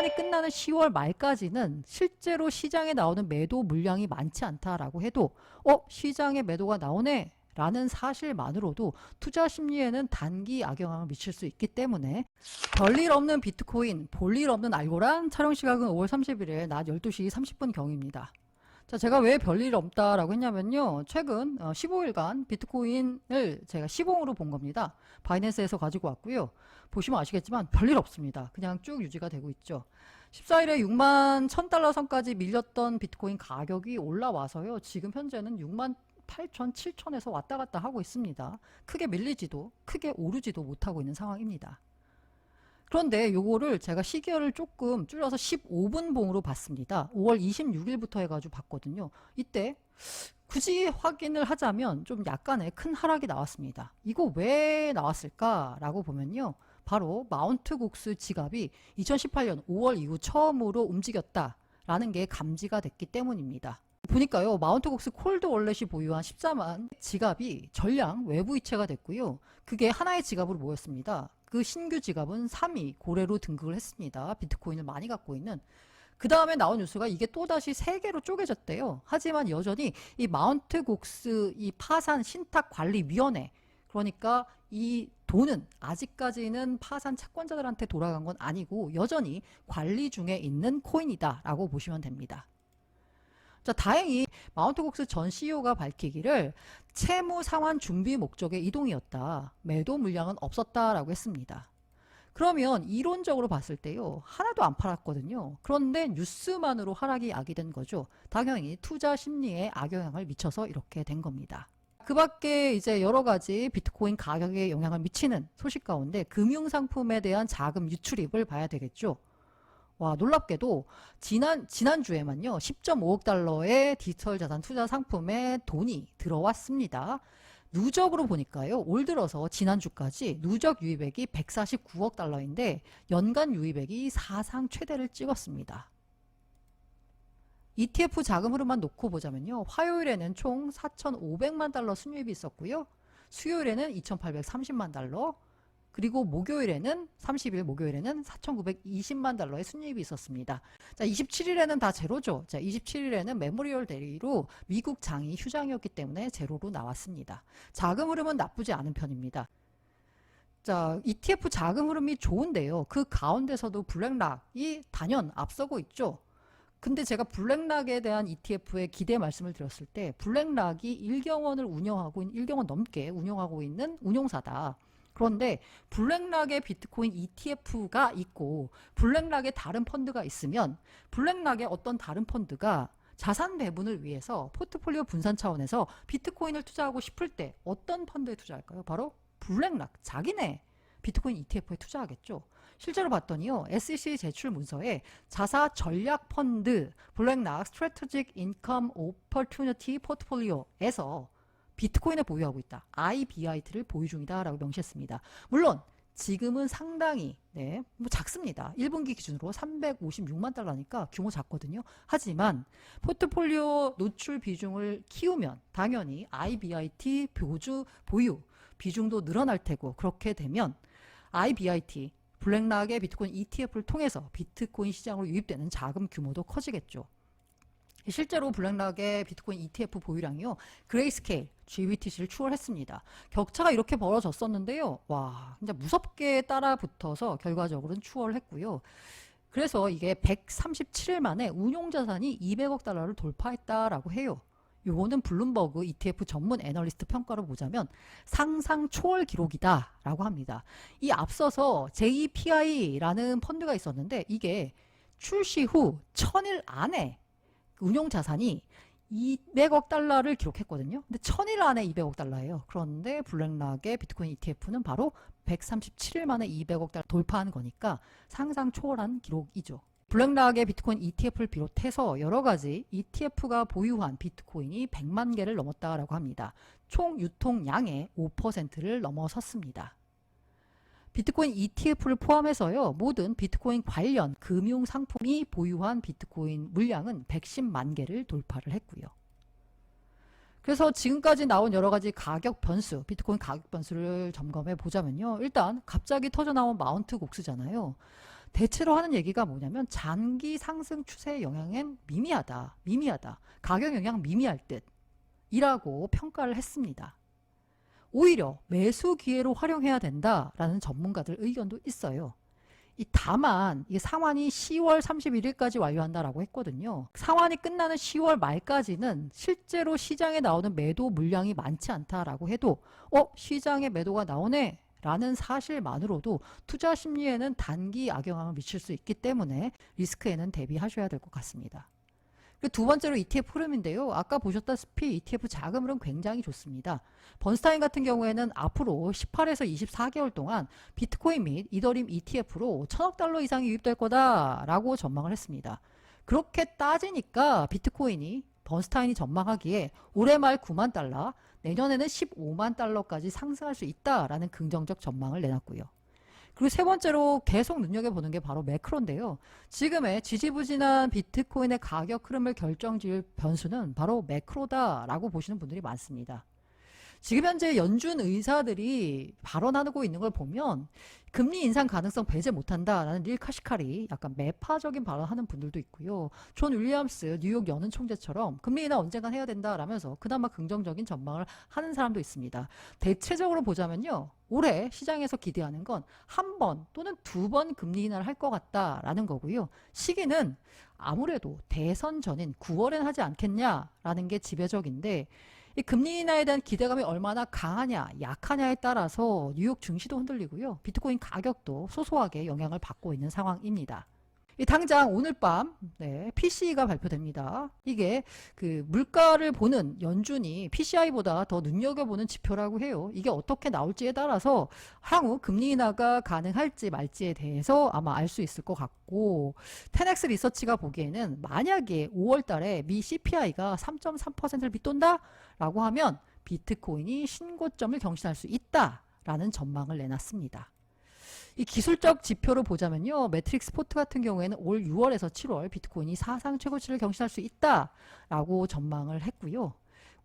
시간이 끝나는 10월 말까지는 실제로 시장에 나오는 매도 물량이 많지 않다라고 해도 시장에 매도가 나오네 라는 사실만으로도 투자 심리에는 단기 악영향을 미칠 수 있기 때문에 별일 없는 비트코인, 볼일 없는 알고란. 촬영 시각은 5월 30일에 낮 12시 30분 경입니다. 자, 제가 왜 별일 없다라고 했냐면요. 최근 15일간 비트코인을 제가 시봉으로 본 겁니다. 바이낸스에서 가지고 왔고요. 보시면 아시겠지만 별일 없습니다. 그냥 쭉 유지가 되고 있죠. 14일에 6만 1000달러 선까지 밀렸던 비트코인 가격이 올라와서요. 지금 현재는 6만 8천, 7천에서 왔다 갔다 하고 있습니다. 크게 밀리지도, 크게 오르지도 못하고 있는 상황입니다. 그런데 요거를 제가 시계를 조금 줄여서 15분 봉으로 봤습니다. 5월 26일부터 해가지고 봤거든요. 이때 굳이 확인을 하자면 좀 약간의 큰 하락이 나왔습니다. 이거 왜 나왔을까라고 보면요. 바로 마운트 곡스 지갑이 2018년 5월 이후 처음으로 움직였다라는 게 감지가 됐기 때문입니다. 보니까요, 마운트 곡스 콜드 월렛이 보유한 14만 지갑이 전량 외부 이체가 됐고요. 그게 하나의 지갑으로 모였습니다. 그 신규 지갑은 3위 고래로 등극을 했습니다. 비트코인을 많이 갖고 있는. 그 다음에 나온 뉴스가 이게 또다시 3개로 쪼개졌대요. 하지만 여전히 이 마운트 곡스 이 파산 신탁관리위원회, 그러니까 이 돈은 아직까지는 파산 채권자들한테 돌아간 건 아니고 여전히 관리 중에 있는 코인이다 라고 보시면 됩니다. 자, 다행히 마운트 곡스 전 CEO가 밝히기를 채무 상환 준비 목적의 이동이었다. 매도 물량은 없었다라고 했습니다. 그러면 이론적으로 봤을 때요. 하나도 안 팔았거든요. 그런데 뉴스만으로 하락이 야기된 거죠. 당연히 투자 심리에 악영향을 미쳐서 이렇게 된 겁니다. 그 밖에 이제 여러 가지 비트코인 가격에 영향을 미치는 소식 가운데 금융상품에 대한 자금 유출입을 봐야 되겠죠. 와, 놀랍게도 지난주에만요 10.5억 달러의 디지털 자산 투자 상품에 돈이 들어왔습니다. 누적으로 보니까요, 올 들어서 지난주까지 누적 유입액이 149억 달러인데 연간 유입액이 사상 최대를 찍었습니다. ETF 자금 흐름만 놓고 보자면요, 화요일에는 총 4,500만 달러 순유입이 있었고요, 수요일에는 2,830만 달러, 그리고 목요일에는 30일 목요일에는 4,920만 달러의 순이익이 있었습니다. 자, 27일에는 다 제로죠. 자, 27일에는 메모리얼 데이로 미국 장이 휴장이었기 때문에 제로로 나왔습니다. 자금 흐름은 나쁘지 않은 편입니다. 자, ETF 자금 흐름이 좋은데요. 그 가운데서도 블랙락이 단연 앞서고 있죠. 근데 제가 블랙락에 대한 ETF의 기대 말씀을 드렸을 때 블랙락이 1경원 넘게 운영하고 있는 운용사다. 그런데 블랙락의 비트코인 ETF가 있고 블랙락의 다른 펀드가 있으면 블랙락의 어떤 다른 펀드가 자산 배분을 위해서 포트폴리오 분산 차원에서 비트코인을 투자하고 싶을 때 어떤 펀드에 투자할까요? 바로 블랙락, 자기네 비트코인 ETF에 투자하겠죠. 실제로 봤더니요, SEC 제출 문서에 자사 전략 펀드 블랙락 스트래티직 인컴 오퍼튜니티 포트폴리오에서 비트코인을 보유하고 있다. IBIT를 보유 중이다 라고 명시했습니다. 물론 지금은 상당히 작습니다. 1분기 기준으로 356만 달러니까 규모 작거든요. 하지만 포트폴리오 노출 비중을 키우면 당연히 IBIT 보유 비중도 늘어날 테고, 그렇게 되면 IBIT 블랙락의 비트코인 ETF를 통해서 비트코인 시장으로 유입되는 자금 규모도 커지겠죠. 실제로 블랙락의 비트코인 ETF 보유량이요, 그레이스케일 GBTC를 추월했습니다. 격차가 이렇게 벌어졌었는데요, 와, 진짜 무섭게 따라붙어서 결과적으로는 추월했고요. 그래서 이게 137일 만에 운용자산이 200억 달러를 돌파했다라고 해요. 요거는 블룸버그 ETF 전문 애널리스트 평가로 보자면 상상 초월 기록이다 라고 합니다. 이 앞서서 JPI라는 펀드가 있었는데 이게 출시 후 1000일 안에 운용 자산이 200억 달러를 기록했거든요. 근데 1000일 안에 200억 달러예요. 그런데 블랙락의 비트코인 ETF는 바로 137일 만에 200억 달러 돌파한 거니까 상상 초월한 기록이죠. 블랙락의 비트코인 ETF를 비롯해서 여러 가지 ETF가 보유한 비트코인이 100만 개를 넘었다라고 합니다. 총 유통량의 5%를 넘어섰습니다. 비트코인 ETF를 포함해서요, 모든 비트코인 관련 금융 상품이 보유한 비트코인 물량은 110만 개를 돌파를 했고요. 그래서 지금까지 나온 여러 가지 가격 변수, 비트코인 가격 변수를 점검해 보자면요, 일단 갑자기 터져 나온 마운트 곡스잖아요. 대체로 하는 얘기가 뭐냐면 장기 상승 추세의 영향은 미미하다. 가격 영향 미미할 듯 이라고 평가를 했습니다. 오히려 매수 기회로 활용해야 된다라는 전문가들 의견도 있어요. 다만 이 상환이 10월 31일까지 완료한다라고 했거든요. 상환이 끝나는 10월 말까지는 실제로 시장에 나오는 매도 물량이 많지 않다라고 해도 시장에 매도가 나오네 라는 사실만으로도 투자 심리에는 단기 악영향을 미칠 수 있기 때문에 리스크에는 대비하셔야 될 것 같습니다. 두 번째로 ETF 흐름인데요. 아까 보셨다시피 ETF 자금 흐름 굉장히 좋습니다. 번스타인 같은 경우에는 앞으로 18에서 24개월 동안 비트코인 및 이더리움 ETF로 1000억 달러 이상이 유입될 거다라고 전망을 했습니다. 그렇게 따지니까 비트코인이 번스타인이 전망하기에 올해 말 9만 달러, 내년에는 15만 달러까지 상승할 수 있다라는 긍정적 전망을 내놨고요. 그리고 세 번째로 계속 눈여겨보는 게 바로 매크로인데요. 지금의 지지부진한 비트코인의 가격 흐름을 결정지을 변수는 바로 매크로다라고 보시는 분들이 많습니다. 지금 현재 연준 의사들이 발언하고 있는 걸 보면 금리 인상 가능성 배제 못한다라는 닐 카시카리 약간 매파적인 발언하는 분들도 있고요. 존 윌리엄스 뉴욕 연은 총재처럼 금리 인하 언젠간 해야 된다라면서 그나마 긍정적인 전망을 하는 사람도 있습니다. 대체적으로 보자면요. 올해 시장에서 기대하는 건 한 번 또는 두 번 금리 인하를 할 것 같다라는 거고요. 시기는 아무래도 대선 전인 9월엔 하지 않겠냐라는 게 지배적인데 이 금리 인하에 대한 기대감이 얼마나 강하냐 약하냐에 따라서 뉴욕 증시도 흔들리고요. 비트코인 가격도 소소하게 영향을 받고 있는 상황입니다. 당장 오늘 밤 PCE가 발표됩니다. 이게 그 물가를 보는 연준이 PCI보다 더 눈여겨보는 지표라고 해요. 이게 어떻게 나올지에 따라서 향후 금리 인하가 가능할지 말지에 대해서 아마 알 수 있을 것 같고, 테넥스 리서치가 보기에는 만약에 5월 달에 미 CPI가 3.3%를 밑돈다 라고 하면 비트코인이 신고점을 경신할 수 있다라는 전망을 내놨습니다. 이 기술적 지표로 보자면요. 매트릭스 포트 같은 경우에는 올 6월에서 7월 비트코인이 사상 최고치를 경신할 수 있다라고 전망을 했고요.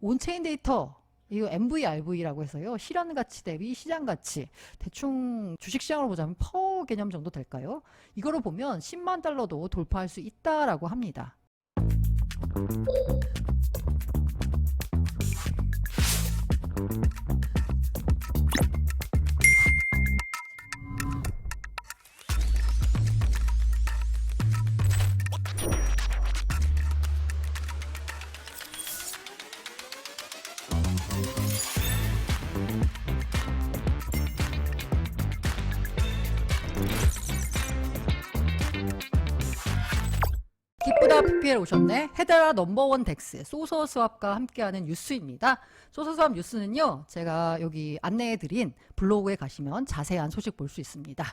온체인 데이터, 이거 MVRV라고 해서요. 실현 가치 대비 시장 가치, 대충 주식시장으로 보자면 퍼 개념 정도 될까요? 이거로 보면 10만 달러도 돌파할 수 있다라고 합니다. 기쁘다 PPL 오셨네. 헤데라 넘버원 덱스 소서 수합과 함께하는 뉴스입니다. 소서 수합 뉴스는요, 제가 여기 안내해드린 블로그에 가시면 자세한 소식 볼 수 있습니다.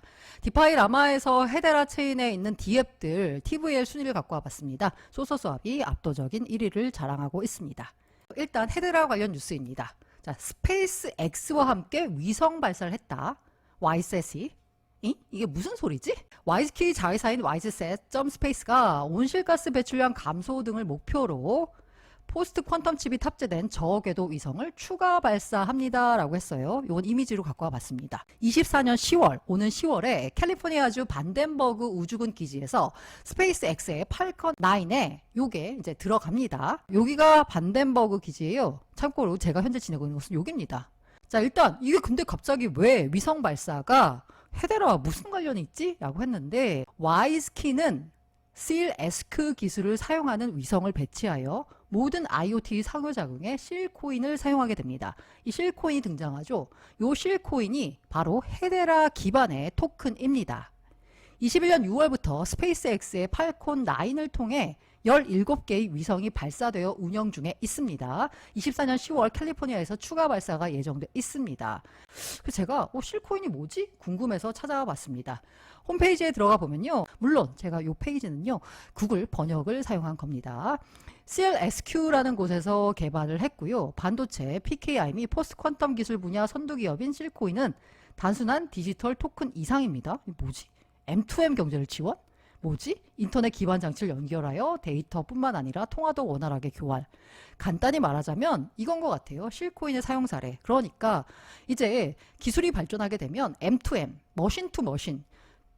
디파이 라마에서 헤데라 체인에 있는 D앱들 TVL 순위를 갖고 와봤습니다. 소서 수합이 압도적인 1위를 자랑하고 있습니다. 일단 헤데라 관련 뉴스입니다. 자, 스페이스 X와 함께 위성 발사를 했다. 와이셋이 이게 무슨 소리지? 와이스키 자회사인 와이즈셋.스페이스가 온실가스 배출량 감소 등을 목표로 포스트 퀀텀 칩이 탑재된 저궤도 위성을 추가 발사합니다 라고 했어요. 이건 이미지로 갖고 와봤습니다. 24년 10월, 오는 10월에 캘리포니아주 반덴버그 우주군 기지에서 스페이스 X의 팔컨 9에 요게 이제 들어갑니다. 여기가 반덴버그 기지예요. 참고로 제가 현재 지내고 있는 곳은 여기입니다. 자, 일단 이게 근데 갑자기 왜 위성 발사가 헤데라와 무슨 관련이 있지? 라고 했는데, 와이스키는 SEAL-ESC 기술을 사용하는 위성을 배치하여 모든 IoT 상호작용에 실코인을 사용하게 됩니다. 이 실코인이 등장하죠. 이 실코인이 바로 헤데라 기반의 토큰입니다. 21년 6월부터 스페이스X의 팔콘 9을 통해 17개의 위성이 발사되어 운영 중에 있습니다. 24년 10월 캘리포니아에서 추가 발사가 예정돼 있습니다. 제가 실코인이 뭐지? 궁금해서 찾아와 봤습니다. 홈페이지에 들어가 보면요. 물론 제가 이 페이지는요. 구글 번역을 사용한 겁니다. SEAL-SQ라는 곳에서 개발을 했고요. 반도체, PKI 및 포스트 퀀텀 기술 분야 선두기업인 실코인은 단순한 디지털 토큰 이상입니다. 뭐지? M2M 경제를 지원? 뭐지? 인터넷 기반 장치를 연결하여 데이터뿐만 아니라 통화도 원활하게 교환. 간단히 말하자면 이건 것 같아요. 실코인의 사용 사례. 그러니까 이제 기술이 발전하게 되면 M2M, 머신 투 머신,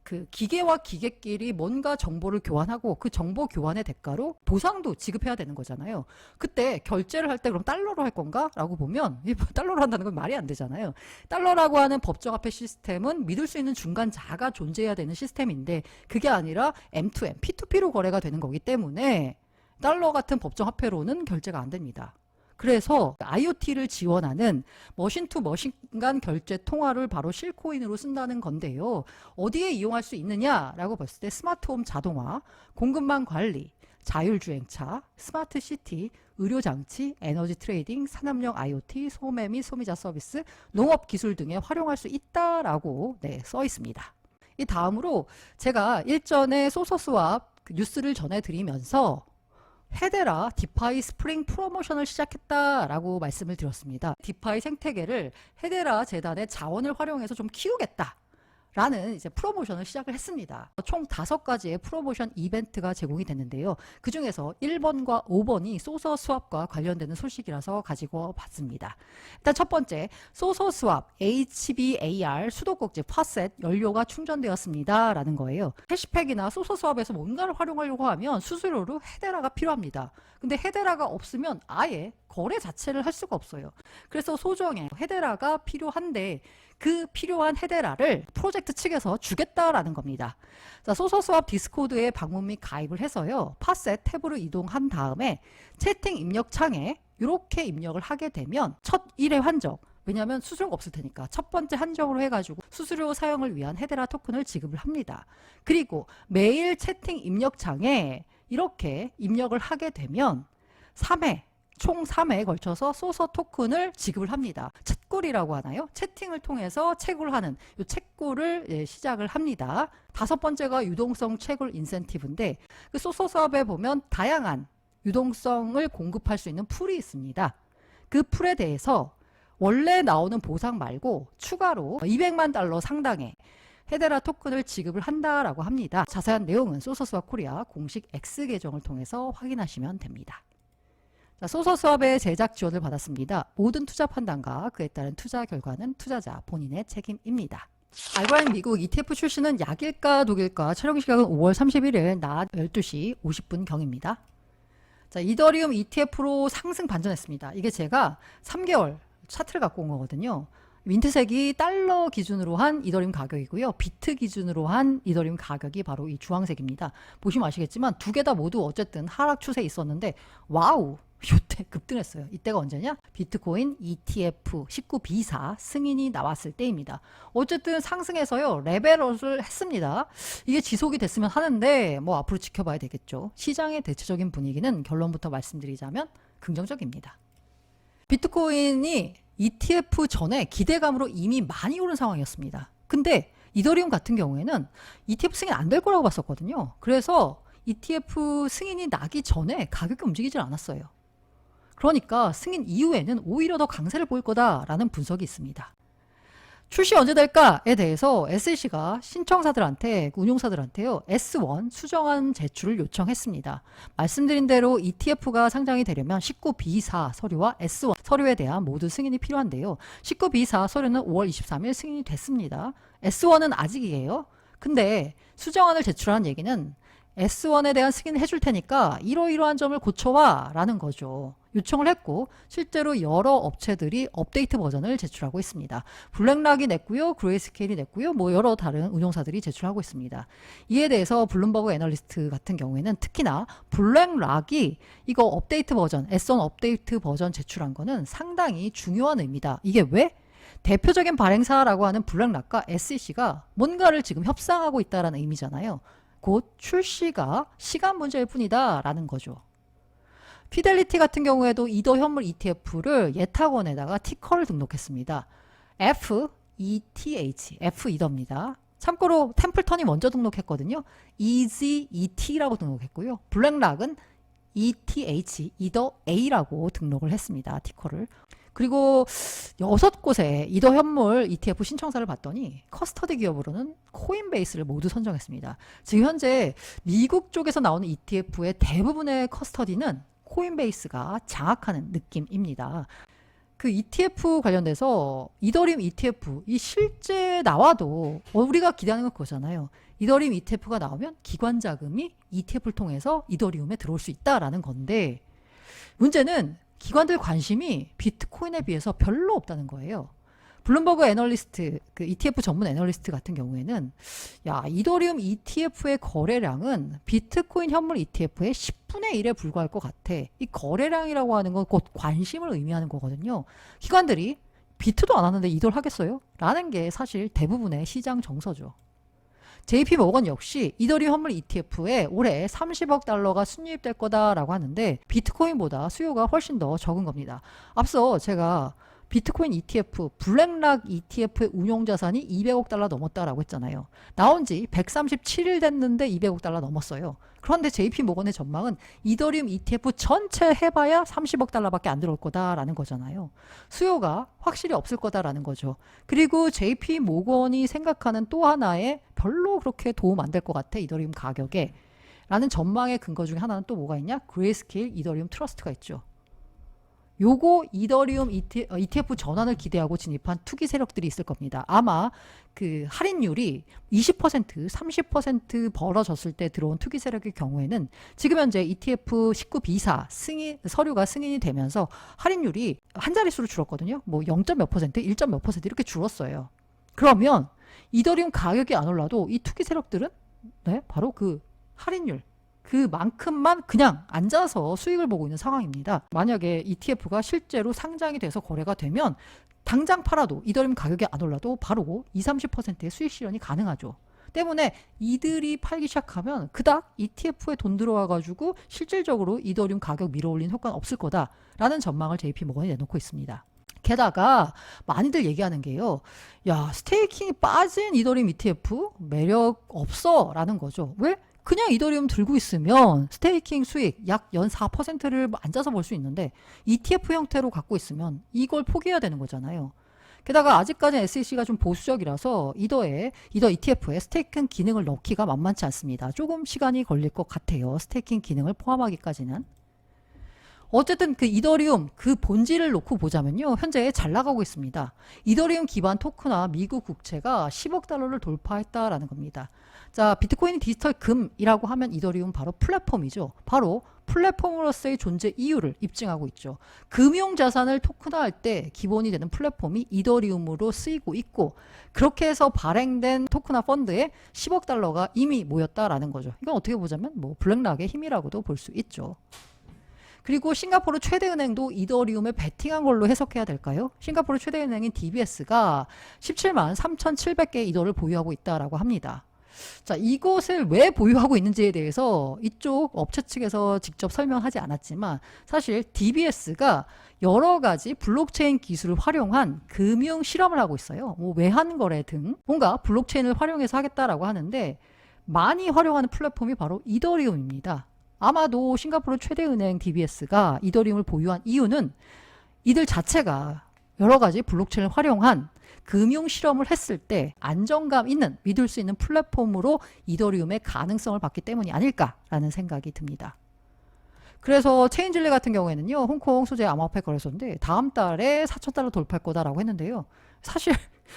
그 기계와 기계끼리 뭔가 정보를 교환하고 그 정보 교환의 대가로 보상도 지급해야 되는 거잖아요. 그때 결제를 할 때 그럼 달러로 할 건가? 라고 보면 달러로 한다는 건 말이 안 되잖아요. 달러라고 하는 법정화폐 시스템은 믿을 수 있는 중간자가 존재해야 되는 시스템인데 그게 아니라 M2M, P2P로 거래가 되는 거기 때문에 달러 같은 법정화폐로는 결제가 안 됩니다. 그래서 IoT를 지원하는 머신 투 머신 간 결제 통화를 바로 실코인으로 쓴다는 건데요. 어디에 이용할 수 있느냐라고 봤을 때 스마트홈 자동화, 공급망 관리, 자율주행차, 스마트 시티, 의료장치, 에너지 트레이딩, 산업용 IoT, 소매 및 소비자 서비스, 농업 기술 등에 활용할 수 있다라고 써 있습니다. 이 다음으로 제가 일전에 소서스왑 뉴스를 전해드리면서 헤데라 디파이 스프링 프로모션을 시작했다라고 말씀을 드렸습니다. 디파이 생태계를 헤데라 재단의 자원을 활용해서 좀 키우겠다. 라는 이제 프로모션을 시작을 했습니다. 총 5가지의 프로모션 이벤트가 제공이 됐는데요. 그 중에서 1번과 5번이 소서 스왑과 관련되는 소식이라서 가지고 봤습니다. 일단 첫 번째, 소서 스왑 HBAR 수도꼭지 파셋 연료가 충전되었습니다. 라는 거예요. 해시팩이나 소서 스왑에서 뭔가를 활용하려고 하면 수수료로 헤데라가 필요합니다. 근데 헤데라가 없으면 아예 거래 자체를 할 수가 없어요. 그래서 소정의 헤데라가 필요한데 그 필요한 헤데라를 프로젝트 측에서 주겠다라는 겁니다. 자, 소서스왑 디스코드에 방문 및 가입을 해서요. 팟셋 탭으로 이동한 다음에 채팅 입력 창에 이렇게 입력을 하게 되면 첫 1회 환적, 왜냐하면 수수료가 없을 테니까 첫 번째 한정으로 해가지고 수수료 사용을 위한 헤데라 토큰을 지급을 합니다. 그리고 매일 채팅 입력창에 이렇게 입력을 하게 되면 3회 총 3회에 걸쳐서 소서 토큰을 지급을 합니다. 챗꿀이라고 하나요? 채팅을 통해서 채굴 하는 이 채굴을 시작을 합니다. 5번째가 유동성 채굴 인센티브인데 그 소서 스왑에 보면 다양한 유동성을 공급할 수 있는 풀이 있습니다. 그 풀에 대해서 원래 나오는 보상 말고 추가로 200만 달러 상당의 헤데라 토큰을 지급을 한다라고 합니다. 자세한 내용은 소서스왑 코리아 공식 X 계정을 통해서 확인하시면 됩니다. 소서 스왑의 제작 지원을 받았습니다. 모든 투자 판단과 그에 따른 투자 결과는 투자자 본인의 책임입니다. 알고라인 미국 ETF 출시는 약일까 독일까? 촬영 시각은 5월 31일 낮 12시 50분 경입니다. 자, 이더리움 ETF로 상승 반전했습니다. 이게 제가 3개월 차트를 갖고 온 거거든요. 민트색이 달러 기준으로 한 이더리움 가격이고요. 비트 기준으로 한 이더리움 가격이 바로 이 주황색입니다. 보시면 아시겠지만 두 개 다 모두 어쨌든 하락 추세에 있었는데 와우! 이때 급등했어요. 이때가 언제냐? 비트코인 ETF 19B4 승인이 나왔을 때입니다. 어쨌든 상승해서요. 레벨업을 했습니다. 이게 지속이 됐으면 하는데 뭐 앞으로 지켜봐야 되겠죠. 시장의 대체적인 분위기는 결론부터 말씀드리자면 긍정적입니다. 비트코인이 ETF 전에 기대감으로 이미 많이 오른 상황이었습니다. 근데 이더리움 같은 경우에는 ETF 승인 안 될 거라고 봤었거든요. 그래서 ETF 승인이 나기 전에 가격이 움직이질 않았어요. 그러니까 승인 이후에는 오히려 더 강세를 보일 거다라는 분석이 있습니다. 출시 언제 될까에 대해서 SEC가 신청사들한테, 운용사들한테요, S1 수정안 제출을 요청했습니다. 말씀드린 대로 ETF가 상장이 되려면 19B4 서류와 S1 서류에 대한 모두 승인이 필요한데요. 19B4 서류는 5월 23일 승인이 됐습니다. S1은 아직이에요. 근데 수정안을 제출한 얘기는 S1에 대한 승인을 해줄 테니까 이러이러한 점을 고쳐와 라는 거죠. 요청을 했고 실제로 여러 업체들이 업데이트 버전을 제출하고 있습니다. 블랙락이 냈고요. 그레이스케일이 냈고요. 뭐 여러 다른 운용사들이 제출하고 있습니다. 이에 대해서 블룸버그 애널리스트 같은 경우에는 특히나 블랙락이 이거 업데이트 버전, S1 업데이트 버전 제출한 거는 상당히 중요한 의미다. 이게 왜? 대표적인 발행사라고 하는 블랙락과 SEC가 뭔가를 지금 협상하고 있다는 의미잖아요. 곧 출시가 시간 문제일 뿐이다 라는 거죠. 피델리티 같은 경우에도 이더 현물 ETF를 예탁원에다가 티커를 등록했습니다. FETH, F이더입니다. 참고로 템플턴이 먼저 등록했거든요. EasyET라고 등록했고요. 블랙락은 ETH, 이더 A라고 등록을 했습니다. 티커를. 그리고 6곳에 이더 현물 ETF 신청사를 봤더니 커스터디 기업으로는 코인베이스를 모두 선정했습니다. 지금 현재 미국 쪽에서 나오는 ETF의 대부분의 커스터디는 코인베이스가 장악하는 느낌입니다. 그 ETF 관련돼서 이더리움 ETF 이 실제 나와도 우리가 기대하는 건 그거잖아요. 이더리움 ETF가 나오면 기관 자금이 ETF를 통해서 이더리움에 들어올 수 있다라는 건데, 문제는 기관들 관심이 비트코인에 비해서 별로 없다는 거예요. 블룸버그 애널리스트, 그 ETF 전문 애널리스트 같은 경우에는 야, 이더리움 ETF의 거래량은 비트코인 현물 ETF의 10분의 1에 불과할 것 같아. 이 거래량이라고 하는 건 곧 관심을 의미하는 거거든요. 기관들이 비트도 안 하는데 이걸 하겠어요? 라는 게 사실 대부분의 시장 정서죠. JP 모건 역시 이더리움 현물 ETF에 올해 30억 달러가 순이입될 거다라고 하는데 비트코인보다 수요가 훨씬 더 적은 겁니다. 앞서 제가 비트코인 ETF, 블랙락 ETF의 운용 자산이 200억 달러 넘었다라고 했잖아요. 나온 지 137일 됐는데 200억 달러 넘었어요. 그런데 JP 모건의 전망은 이더리움 ETF 전체 해봐야 30억 달러밖에 안 들어올 거다라는 거잖아요. 수요가 확실히 없을 거다라는 거죠. 그리고 JP 모건이 생각하는 또 하나의 별로 그렇게 도움 안 될 것 같아, 이더리움 가격에 라는 전망의 근거 중에 하나는 또 뭐가 있냐? 그레이스케일 이더리움 트러스트가 있죠. 요거 이더리움 ETF 전환을 기대하고 진입한 투기 세력들이 있을 겁니다. 아마 그 할인율이 20%, 30% 벌어졌을 때 들어온 투기 세력의 경우에는 지금 현재 ETF 19 비사 서류가 승인이 되면서 할인율이 한 자릿수로 줄었거든요. 뭐 0. 몇 %, 1. 몇 % 이렇게 줄었어요. 그러면 이더리움 가격이 안 올라도 이 투기 세력들은 바로 그 할인율 그만큼만 그냥 앉아서 수익을 보고 있는 상황입니다. 만약에 ETF가 실제로 상장이 돼서 거래가 되면 당장 팔아도 이더리움 가격이 안 올라도 바로 20-30%의 수익 실현이 가능하죠. 때문에 이들이 팔기 시작하면 그닥 ETF에 돈 들어와가지고 실질적으로 이더리움 가격 밀어올리는 효과는 없을 거다라는 전망을 JP모건이 내놓고 있습니다. 게다가 많이들 얘기하는 게요. 야, 스테이킹이 빠진 이더리움 ETF 매력 없어 라는 거죠. 왜? 그냥 이더리움 들고 있으면 스테이킹 수익 약 연 4%를 앉아서 볼 수 있는데 ETF 형태로 갖고 있으면 이걸 포기해야 되는 거잖아요. 게다가 아직까지는 SEC가 좀 보수적이라서 이더 ETF에 스테이킹 기능을 넣기가 만만치 않습니다. 조금 시간이 걸릴 것 같아요. 스테이킹 기능을 포함하기까지는. 어쨌든 그 이더리움 그 본질을 놓고 보자면요. 현재 잘 나가고 있습니다. 이더리움 기반 토크나 미국 국채가 10억 달러를 돌파했다라는 겁니다. 자, 비트코인 디지털 금이라고 하면 이더리움 바로 플랫폼이죠. 바로 플랫폼으로서의 존재 이유를 입증하고 있죠. 금융 자산을 토큰화할 때 기본이 되는 플랫폼이 이더리움으로 쓰이고 있고 그렇게 해서 발행된 토큰화 펀드에 10억 달러가 이미 모였다라는 거죠. 이건 어떻게 보자면 뭐 블랙락의 힘이라고도 볼 수 있죠. 그리고 싱가포르 최대 은행도 이더리움에 베팅한 걸로 해석해야 될까요? 싱가포르 최대 은행인 DBS가 17만 3,700개 이더를 보유하고 있다라고 합니다. 자, 이것을 왜 보유하고 있는지에 대해서 이쪽 업체 측에서 직접 설명하지 않았지만 사실 DBS가 여러 가지 블록체인 기술을 활용한 금융 실험을 하고 있어요. 뭐 외환거래 등 뭔가 블록체인을 활용해서 하겠다라고 하는데 많이 활용하는 플랫폼이 바로 이더리움입니다. 아마도 싱가포르 최대 은행 DBS가 이더리움을 보유한 이유는 이들 자체가 여러 가지 블록체인을 활용한 금융 실험을 했을 때 안정감 있는 믿을 수 있는 플랫폼으로 이더리움의 가능성을 봤기 때문이 아닐까라는 생각이 듭니다. 그래서 체인질리 같은 경우에는요. 홍콩 소재 암호화폐 거래소인데 다음 달에 4,000달러 돌파할 거다라고 했는데요. 사실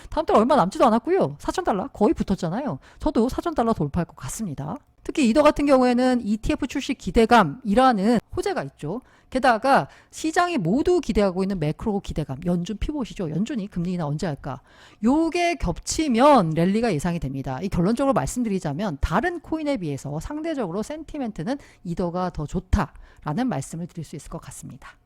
다음 달 얼마 남지도 않았고요. 4,000달러 거의 붙었잖아요. 저도 4,000달러 돌파할 것 같습니다. 특히 이더 같은 경우에는 ETF 출시 기대감이라는 호재가 있죠. 게다가 시장이 모두 기대하고 있는 매크로 기대감, 연준 피봇이죠. 연준이 금리 인하 언제 할까? 요게 겹치면 랠리가 예상이 됩니다. 이 결론적으로 말씀드리자면 다른 코인에 비해서 상대적으로 센티멘트는 이더가 더 좋다라는 말씀을 드릴 수 있을 것 같습니다.